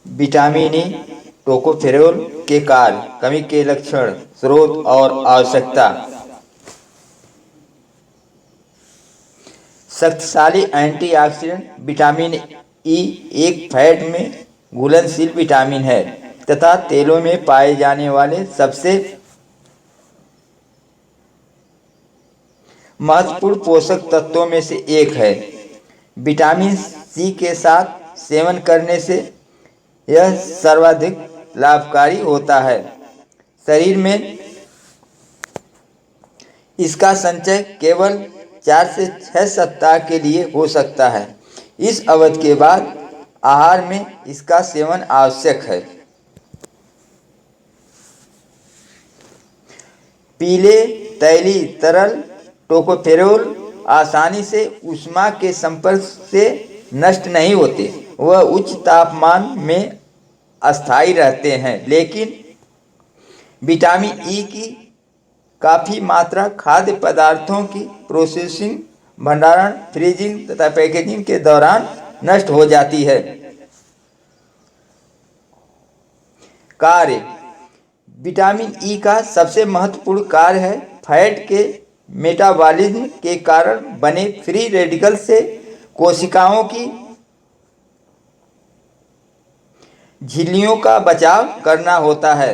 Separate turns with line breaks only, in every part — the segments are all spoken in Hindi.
विटामिन ई टोकोफेरोल के कार्य, कमी के लक्षण, स्रोत और आवश्यकता। शक्तिशाली एंटीऑक्सीडेंट। विटामिन ई एक फैट में घुलनशील विटामिन है तथा तेलों में पाए जाने वाले सबसे महत्वपूर्ण पोषक तत्वों में से एक है। विटामिन सी के साथ सेवन करने से यह सर्वाधिक लाभकारी होता है। शरीर में इसका संचय केवल 4 से 6 सप्ताह के लिए हो सकता है। इस अवधि के बाद आहार में इसका सेवन आवश्यक है। पीले तैलीय तरल टोकोफेरोल आसानी से ऊष्मा के संपर्क से नष्ट नहीं होते। वह उच्च तापमान में अस्थायी रहते हैं, लेकिन विटामिन ई की काफ़ी मात्रा खाद्य पदार्थों की प्रोसेसिंग, भंडारण, फ्रीजिंग तथा पैकेजिंग के दौरान नष्ट हो जाती है। कार्य। विटामिन ई का सबसे महत्वपूर्ण कार्य है फैट के मेटाबॉलिज्म के कारण बने फ्री रेडिकल से कोशिकाओं की झिल्लियों का बचाव करना होता है।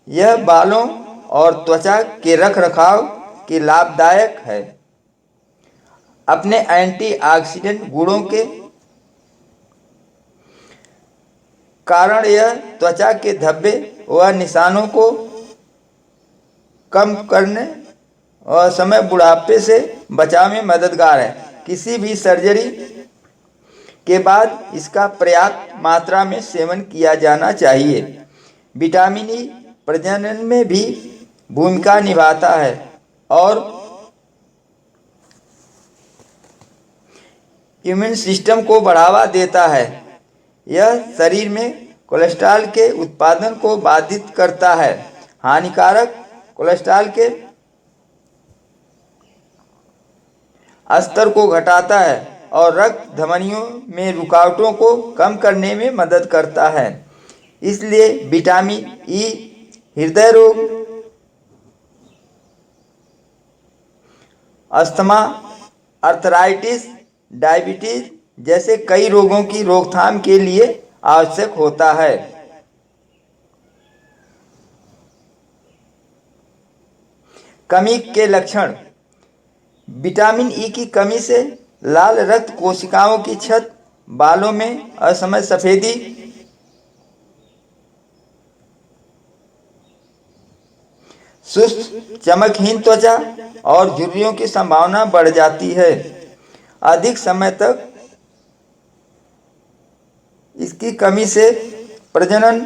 यह बालों और त्वचा के रखरखाव के लाभदायक है। अपने एंटीऑक्सीडेंट गुणों के कारण यह त्वचा के धब्बे व निशानों को कम करने और समय बुढ़ापे से बचाव में मददगार है। किसी भी सर्जरी के बाद इसका पर्याप्त मात्रा में सेवन किया जाना चाहिए। विटामिन ई प्रजनन में भी भूमिका निभाता है और इम्यून सिस्टम को बढ़ावा देता है। यह शरीर में कोलेस्ट्रॉल के उत्पादन को बाधित करता है, हानिकारक कोलेस्ट्रॉल के स्तर को घटाता है और रक्त धमनियों में रुकावटों को कम करने में मदद करता है। इसलिए विटामिन ई हृदय रोग, अस्थमा, अर्थराइटिस, डायबिटीज जैसे कई रोगों की रोकथाम के लिए आवश्यक होता है। कमी के लक्षण। विटामिन ई की कमी से लाल रक्त कोशिकाओं की क्षत, बालों में असमय सफेदी, सुस्त चमकहीन त्वचा और झुर्रियों की संभावना बढ़ जाती है। अधिक समय तक इसकी कमी से प्रजनन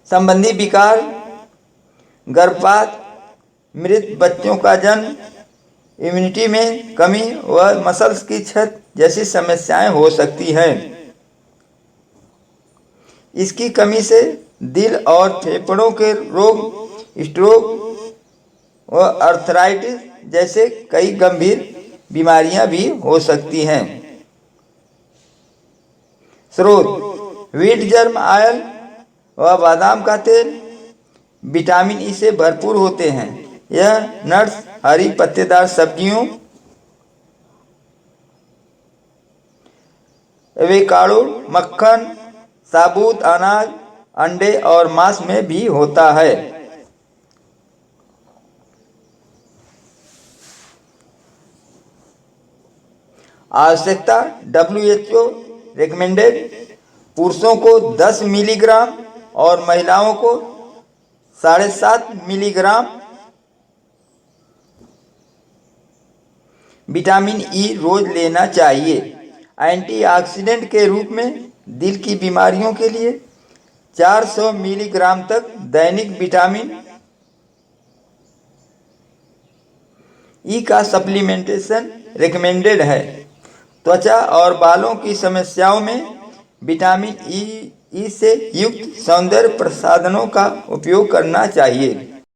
संबंधी विकार, गर्भपात, मृत बच्चों का जन्म, इम्यूनिटी में कमी व मसल्स की क्षत जैसी समस्याएं हो सकती हैं। इसकी कमी से दिल और फेफड़ों के रोग, स्ट्रोक व अर्थराइटिस जैसे कई गंभीर बीमारियां भी हो सकती हैं। स्रोत। व्हीट जर्म ऑयल व बादाम का तेल विटामिन ई से भरपूर होते हैं। यह नट्स, हरी पत्तेदार सब्जियों, एवोकाडो, मक्खन, साबुत अनाज, अंडे और मांस में भी होता है। आवश्यकता। WHO रिकमेंडेड पुरुषों को 10 मिलीग्राम और महिलाओं को 7.5 मिलीग्राम विटामिन ई रोज लेना चाहिए। एंटीऑक्सीडेंट के रूप में दिल की बीमारियों के लिए 400 मिलीग्राम तक दैनिक विटामिन ई का सप्लीमेंटेशन रिकमेंडेड है। त्वचा और बालों की समस्याओं में विटामिन ई से युक्त सौंदर्य प्रसाधनों का उपयोग करना चाहिए।